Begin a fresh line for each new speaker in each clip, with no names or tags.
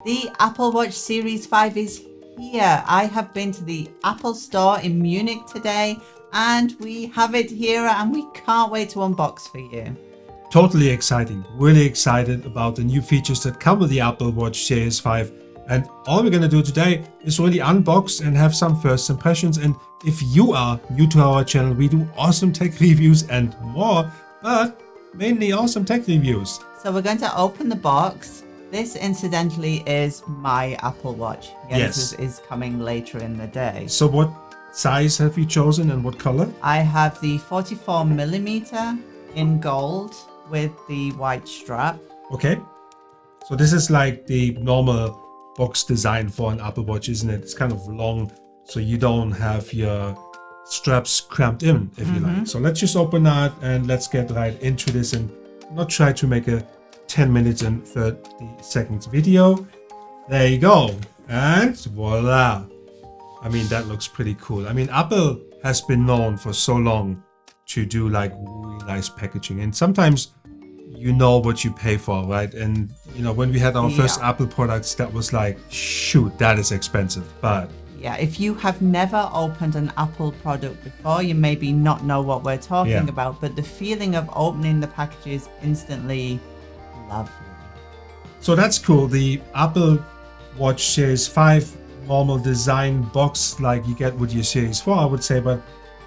The Apple Watch Series 5 is here. I have been to the Apple store in Munich today and we have it here and we can't wait to unbox for you.
Totally exciting. Really excited about the new features that come with the Apple Watch Series 5. And all we're going to do today is really unbox and have some first impressions. And if you are new to our channel, we do awesome tech reviews and more, but mainly awesome tech reviews.
So we're going to open the box. This incidentally is my Apple Watch.
Yes.
This is coming later in the day.
So what size have you chosen and what color?
I have the 44mm in gold with the white strap.
Okay. So this is like the normal box design for an Apple Watch, isn't it? It's kind of long, so you don't have your straps cramped in, if you like. So let's just open that and let's get right into this and not try to make a 10 minutes and 30 seconds video. There you go. And voila. I mean, that looks pretty cool. I mean, Apple has been known for so long to do like really nice packaging, and sometimes you know what you pay for, right? And you know, when we had our first Apple products, that was like, shoot, that is expensive. But
yeah, if you have never opened an Apple product before, you maybe not know what we're talking about, but the feeling of opening the package is instantly lovely.
So that's cool. The Apple Watch Series 5 normal design box like you get with your Series 4, I would say, but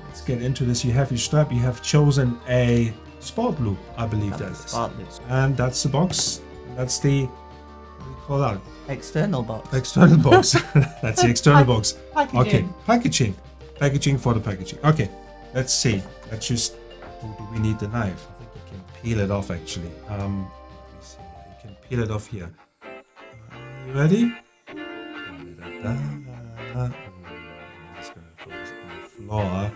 let's get into this. You have your strap, you have chosen a sport loop, I believe that is. And that's the box. That's the, what do you call that?
External box.
External box. That's the external box.
Packaging.
Okay, packaging. Packaging for the packaging. Okay, let's see. Let's just, do we need the knife? I think you can peel it off actually. Let me see. You can peel it off here. You ready? I'm just gonna put this on the floor.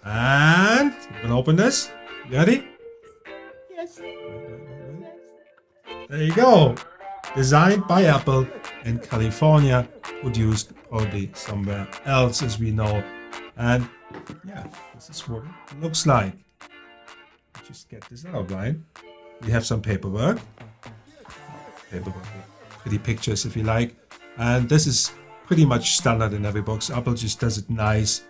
And I'm gonna open this. You ready?
Yes.
There you go. Designed by Apple in California, produced probably somewhere else, as we know. And yeah, this is what it looks like. Just get this out, right? We have some paperwork. Paperwork with pretty pictures, if you like. And this is pretty much standard in every box. Apple just does it nice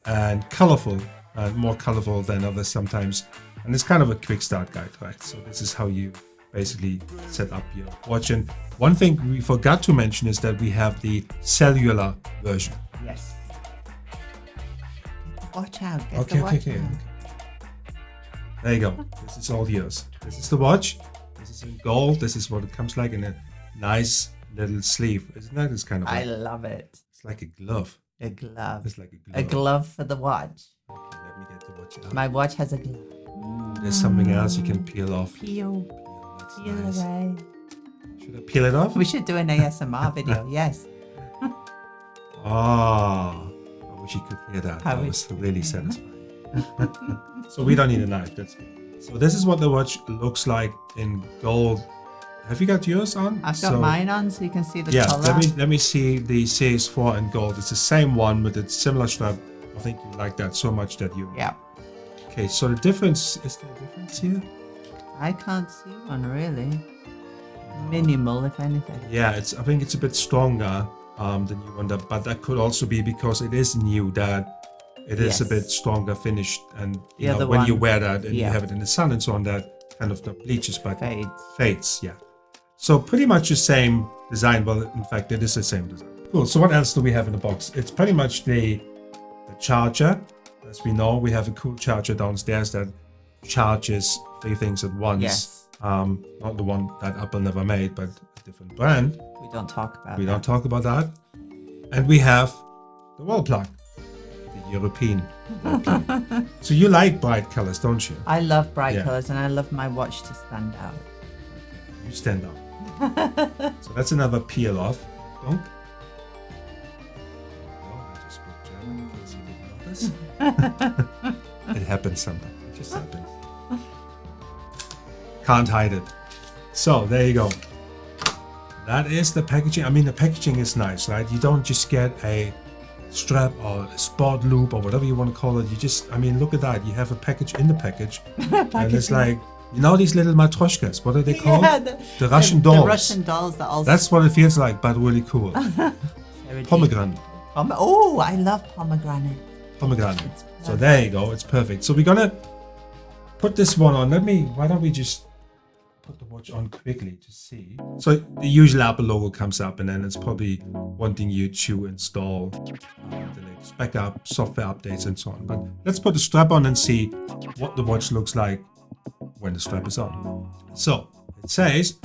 and colorful, and more colorful than others sometimes. And it's kind of a quick start guide, right? So this is how you basically set up your watch. And one thing we forgot to mention is that we have the cellular version.
Yes. Watch out.
Okay. There you go. This is all yours. This is the watch. This is in gold. This is what it comes like in a nice little sleeve. Isn't that? It's kind of
I love it.
It's like a glove.
A glove.
It's like a glove.
A glove for the watch.
Okay, let me get the watch out.
My watch has a glove.
There's something else you can peel off.
Peel
That's
away.
nice. Should I peel it off?
We should do an ASMR video. Yes.
Oh, I wish you could hear that. That was really satisfying. So we don't need a knife. That's good. So this is what the watch looks like in gold. Have you got yours on?
I've got mine on, so you can see the color.
Let me see the Series 4 in gold. It's the same one with a similar strap. I think you like that so much that you.
Yeah.
Okay, so the difference, is there a difference here?
I can't see one really. Minimal, if anything.
Yeah, I think it's a bit stronger than you want, but that could also be because it is new, that it is a bit stronger finished, and you know, when you wear that and you have it in the sun and so on, that kind of not bleaches but fades. Yeah. So pretty much the same design. Well, in fact, it is the same design. Cool. So what else do we have in the box? It's pretty much the charger. As we know, we have a cool charger downstairs that charges 3 things at once.
Yes.
Not the one that Apple never made, but a different brand.
We don't talk about that.
We don't talk about that. And we have the wall plug, the European wall plug. So you like bright colors, don't you?
I love bright colors, and I love my watch to stand out.
You stand out. So that's another peel off. Don't. I just put German in case you didn't notice. It happens sometimes. It just happens. Can't hide it. So there you go. That is the packaging. I mean, the packaging is nice, right? You don't just get a strap or a sport loop or whatever you want to call it. You just, I mean, look at that. You have a package in the package. And it's like You know these little matryoshkas? What are they called?
Yeah,
the Russian dolls.
The Russian dolls that also.
That's what it feels like, but really cool. Pomegranate.
Oh, I love pomegranate.
Pomegranate. So there you go. It's perfect. So we're gonna put this one on. Why don't we just put the watch on quickly to see. So the usual Apple logo comes up, and then it's probably wanting you to install the latest backup, software updates, and so on. But let's put the strap on and see what the watch looks like when the strap is on. So it says,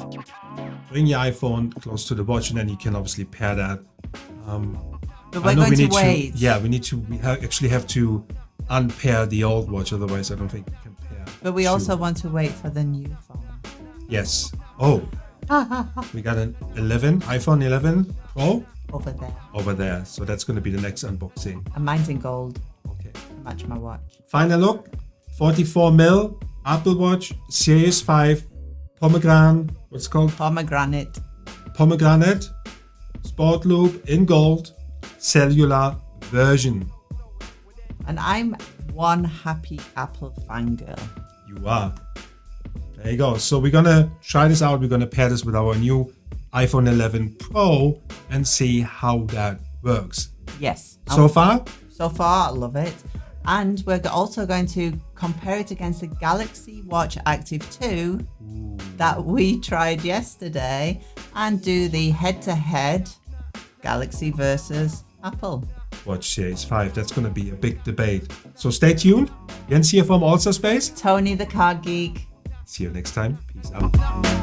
bring your iPhone close to the watch, and then you can obviously pair that.
But we're going to wait.
We actually have to unpair the old watch, otherwise I don't think we can pair.
But we also want to wait for the new phone.
Yes. Oh, we got an iPhone 11 Pro over there. So that's going to be the next unboxing.
And mine's in gold.
Okay.
Match my watch.
Final look. 44mm Apple Watch Series 5 pomegranate. What's it called?
Pomegranate.
Sport loop in gold. Cellular version.
And I'm one happy Apple fangirl.
You are. There you go. So we're going to try this out. We're going to pair this with our new iPhone 11 Pro and see how that works.
Yes.
So far,
I love it. And we're also going to compare it against the Galaxy Watch Active 2 that we tried yesterday and do the head-to-head Galaxy versus Apple
Watch Series 5. That's going to be a big debate. So stay tuned. Jens here from Also Space.
Tony the Card Geek.
See you next time. Peace out.